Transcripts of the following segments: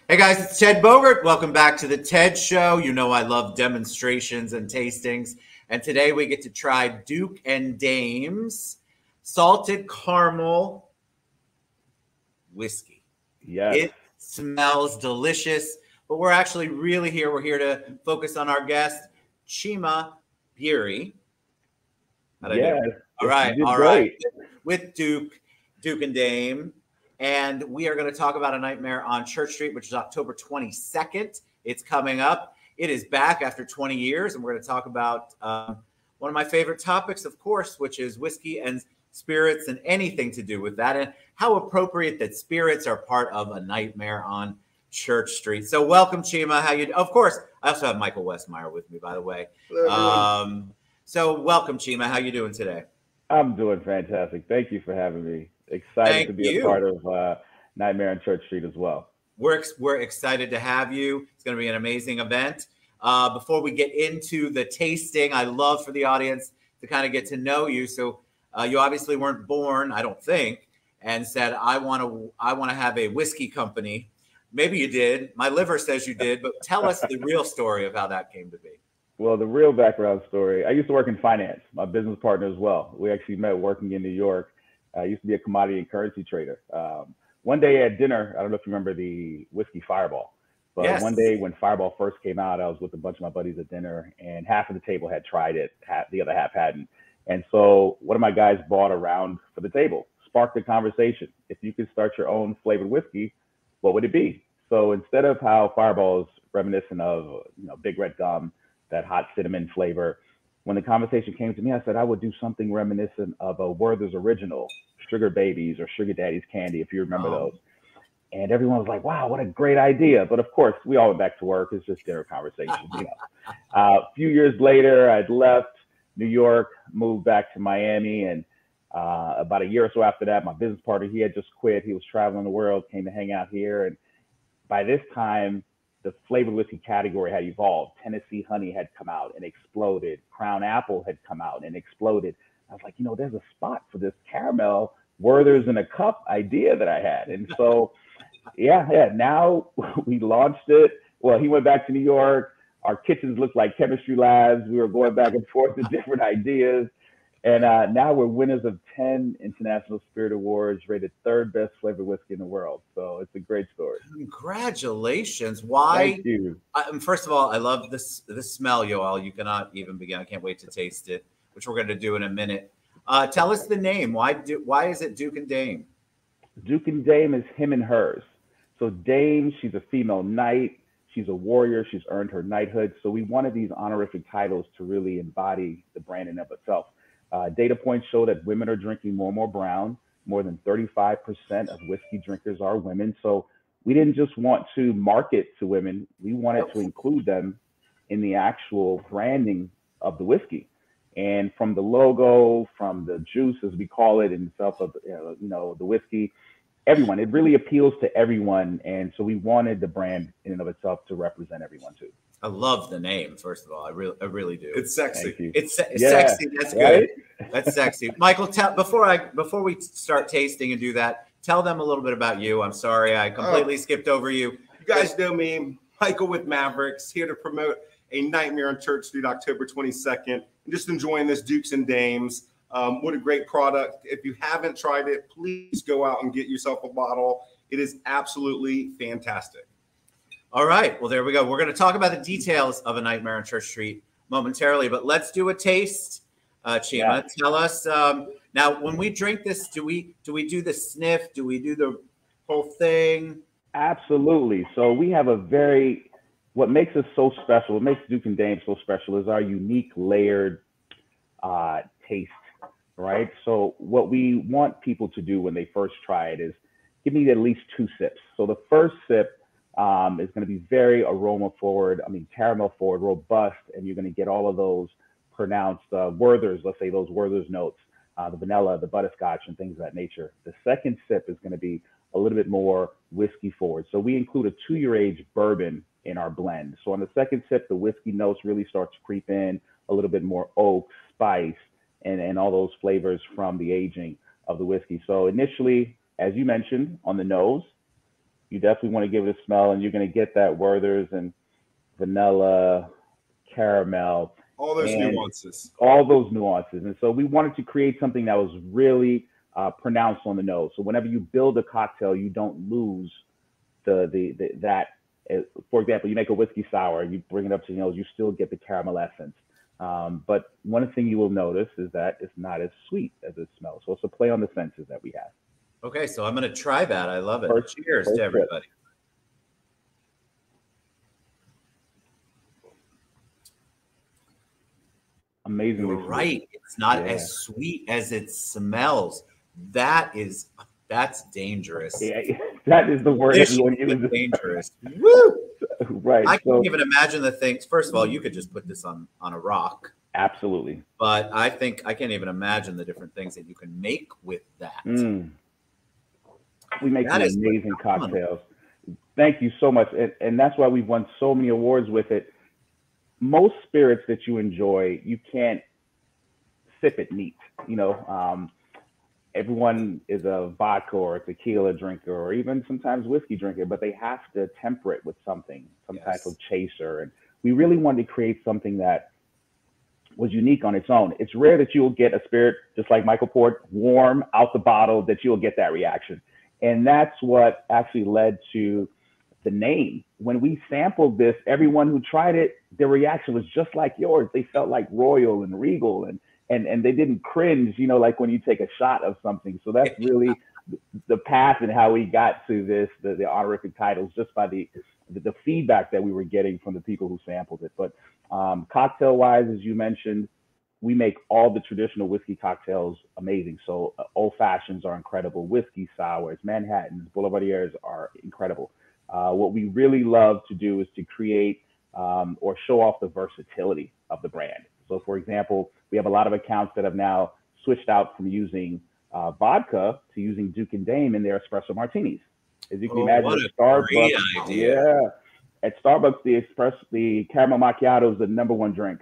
Hey guys, it's Ted Bogert. Welcome back to the Ted Show. You know I love demonstrations and tastings. And today we get to try Duke and Dame's salted caramel whiskey. Yes. It smells delicious, but we're actually really here. We're here to focus on our guest, Chima Burey. Yes. All right. Great. With Duke and Dame. And we are going to talk about A Nightmare on Church Street, which is October 22nd. It's coming up. It is back after 20 years. And we're going to talk about one of my favorite topics, of course, which is whiskey and spirits and anything to do with that. And how appropriate that spirits are part of A Nightmare on Church Street. So welcome, Chima. How you? Of course, I also have Michael Westmeyer with me, by the way. Hello, so welcome, Chima. How you doing today? I'm doing fantastic. Thank you for having me. Excited to be a part of Nightmare on Church Street as well. We're excited to have you. It's going to be an amazing event. Before we get into the tasting, I love for the audience to kind of get to know you. So you obviously weren't born, I don't think, and said, I want to have a whiskey company. Maybe you did. My liver says you did, but tell us the real story of how that came to be. Well, the real background story, I used to work in finance, my business partner as well. We actually met working in New York. I used to be a commodity and currency trader. One day at dinner, I don't know if you remember the whiskey Fireball, but yes. One day when Fireball first came out, I was with a bunch of my buddies at dinner, and half of the table had tried it, the other half hadn't. And so one of my guys bought a round for the table, sparked a conversation. If you could start your own flavored whiskey, what would it be? So instead of how Fireball is reminiscent of, Big Red Gum, that hot cinnamon flavor, when the conversation came to me, I said I would do something reminiscent of a Werther's Original, Sugar Babies or Sugar Daddy's Candy, if you remember those. And everyone was like, wow, what a great idea. But of course, we all went back to work. It's just dinner conversation. A few years later, I'd left New York, moved back to Miami. And about a year or so after that, my business partner, he had just quit. He was traveling the world, came to hang out here. And by this time, the flavored whiskey category had evolved. Tennessee Honey had come out and exploded. Crown Apple had come out and exploded. I was like, there's a spot for this caramel Werther's in a cup idea that I had. And so, now we launched it. Well, he went back to New York. Our kitchens looked like chemistry labs. We were going back and forth with different ideas. And now we're winners of 10 International Spirit Awards, rated 3rd best flavored whiskey in the world. So it's a great story. Congratulations. Why? Thank you. First of all, I love the smell, Yoel. You cannot even begin. I can't wait to taste it, which we're going to do in a minute. Tell us the name. Why is it Duke and Dame? Duke and Dame is him and hers. So Dame, she's a female knight. She's a warrior. She's earned her knighthood. So we wanted these honorific titles to really embody the brand in of itself. Data points show that women are drinking more and more brown. More than 35% of whiskey drinkers are women. So we didn't just want to market to women. We wanted to include them in the actual branding of the whiskey. And from the logo, from the juice, as we call it, in itself, of the whiskey, everyone, it really appeals to everyone. And so we wanted the brand in and of itself to represent everyone too. I love the name, first of all. I really do. It's sexy. It's sexy. That's good. Right? That's sexy. Michael, before we start tasting and do that, tell them a little bit about you. I'm sorry, I completely skipped over you. You guys know me, Michael with Mavericks, here to promote A Nightmare on Church Street, October 22nd. And just enjoying this Dukes and Dames. What a great product. If you haven't tried it, please go out and get yourself a bottle. It is absolutely fantastic. All right. Well, there we go. We're going to talk about the details of A Nightmare on Church Street momentarily, but let's do a taste. Chima, yeah. Tell us now, when we drink this, do we do the sniff? Do we do the whole thing? Absolutely. So we have what makes us so special, what makes Duke and Dame so special is our unique layered taste, right? So what we want people to do when they first try it is give me at least 2 sips. So the first sip is going to be very caramel forward, robust, and you're going to get all of those pronounced Werther's, let's say those Werther's notes, the vanilla, the butterscotch, and things of that nature. The second sip is going to be a little bit more whiskey forward. So we include a 2-year age bourbon in our blend. So on the second sip, the whiskey notes really start to creep in, a little bit more oak, spice, and all those flavors from the aging of the whiskey. So initially, as you mentioned, on the nose, You definitely want to give it a smell, and you're going to get that Werther's and vanilla, caramel, All those and nuances. all those nuances. And so we wanted to create something that was really pronounced on the nose. So whenever you build a cocktail, you don't lose that. For example, you make a whiskey sour, you bring it up to your nose, you still get the caramel essence. But one thing you will notice is that it's not as sweet as it smells. So it's a play on the senses that we have. Okay, so I'm going to try that. I love it. Cheers first to everybody. Amazingly You're right. It's not as sweet as it smells. That's dangerous. Yeah, that is the word everyone uses. Dangerous. Woo! Right. I can't even imagine the things. First of all, you could just put this on a rock. Absolutely. But I think I can't even imagine the different things that you can make with that. We make some amazing cocktails. Thank you so much. And that's why we've won so many awards with it. Most spirits that you enjoy, you can't sip it neat. You know, everyone is a vodka or a tequila drinker, or even sometimes whiskey drinker, but they have to temper it with something, some type of chaser. And we really wanted to create something that was unique on its own. It's rare that you'll get a spirit, just like Michael poured, warm out the bottle, that you'll get that reaction. And that's what actually led to the name. When we sampled this, everyone who tried it, their reaction was just like yours. They felt like royal and regal, and they didn't cringe, you know, like when you take a shot of something. So that's really the path and how we got to this, the honorific titles, just by the feedback that we were getting from the people who sampled it. But cocktail wise, as you mentioned, we make all the traditional whiskey cocktails amazing. So old fashions are incredible. Whiskey sours, Manhattans, Boulevardiers are incredible. What we really love to do is to create or show off the versatility of the brand. So for example, we have a lot of accounts that have now switched out from using vodka to using Duke and Dame in their espresso martinis. As you can imagine, what a Starbucks, great idea. At Starbucks, the caramel macchiato is the #1 drink,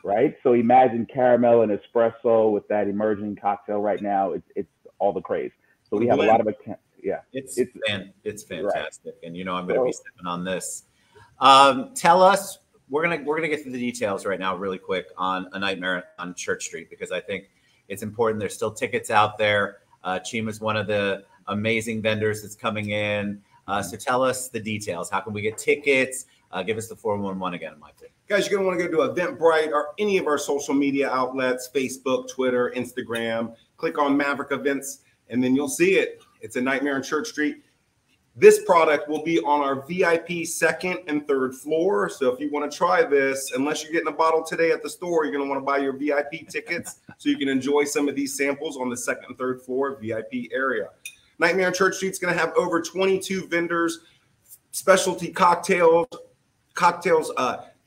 right? So imagine caramel and espresso with that emerging cocktail right now. It's all the craze. So we have a lot of accounts. Yeah, it's fantastic, right. And you know I'm going to be sipping on this. Tell us, we're gonna get through the details right now, really quick, on A Nightmare on Church Street, because I think it's important. There's still tickets out there. Chima's one of the amazing vendors that's coming in. So tell us the details. How can we get tickets? Give us the 411 again, Michael. Guys, you're going to want to go to Eventbrite or any of our social media outlets, Facebook, Twitter, Instagram. Click on Maverick Events, and then you'll see it. It's A Nightmare on Church Street. This product will be on our VIP 2nd and 3rd floor. So if you want to try this, unless you're getting a bottle today at the store, you're going to want to buy your VIP tickets so you can enjoy some of these samples on the 2nd and 3rd floor VIP area. Nightmare on Church Street is going to have over 22 vendors, specialty cocktails,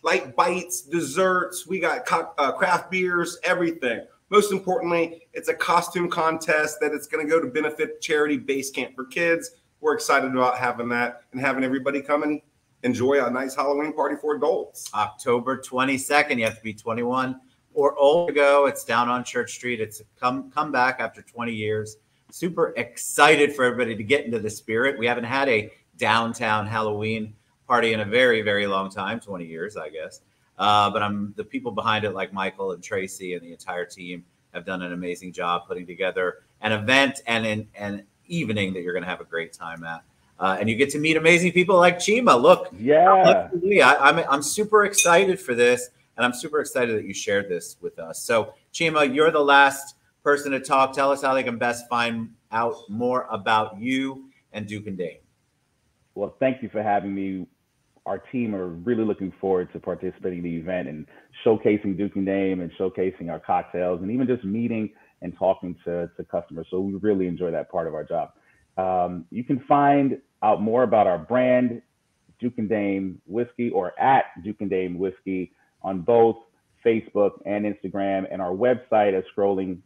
light bites, desserts. We got craft beers, everything. Most importantly, it's a costume contest that it's going to go to benefit charity Base Camp for Kids. We're excited about having that and having everybody come and enjoy a nice Halloween party for adults. October 22nd. You have to be 21 or older to go. It's down on Church Street. It's come back after 20 years. Super excited for everybody to get into the spirit. We haven't had a downtown Halloween party in a very, very long time, 20 years, I guess. But the people behind it, like Michael and Tracy and the entire team, have done an amazing job putting together an event and an evening that you're going to have a great time at. And you get to meet amazing people like Chima. Look, I'm super excited for this, and I'm super excited that you shared this with us. So Chima, you're the last person to talk. Tell us how they can best find out more about you and Duke and Dame. Well, thank you for having me. Our team are really looking forward to participating in the event and showcasing Duke and Dame and showcasing our cocktails and even just meeting and talking to customers. So we really enjoy that part of our job. You can find out more about our brand, Duke and Dame Whiskey, or at Duke and Dame Whiskey on both Facebook and Instagram, and our website is scrolling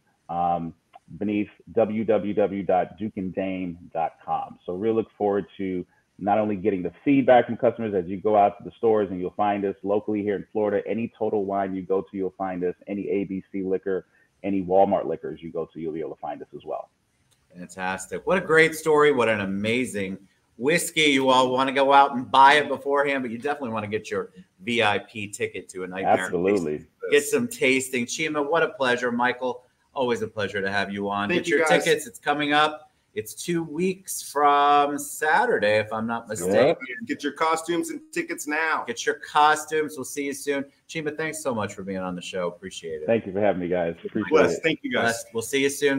beneath www.dukeanddame.com. So really look forward to not only getting the feedback from customers as you go out to the stores, and you'll find us locally here in Florida. Any Total Wine you go to, you'll find us. Any ABC liquor, any Walmart liquors you go to, you'll be able to find us as well. Fantastic. What a great story. What an amazing whiskey. You all want to go out and buy it beforehand, but you definitely want to get your VIP ticket to a Nightmare. Absolutely. Get some tasting. Chima, what a pleasure. Michael, always a pleasure to have you on. Get your tickets. It's coming up. It's 2 weeks from Saturday, if I'm not mistaken. Get your costumes and tickets now. Get your costumes. We'll see you soon. Chima, thanks so much for being on the show. Appreciate it. Thank you for having me, guys. Appreciate it. Thank you, guys. We'll see you soon.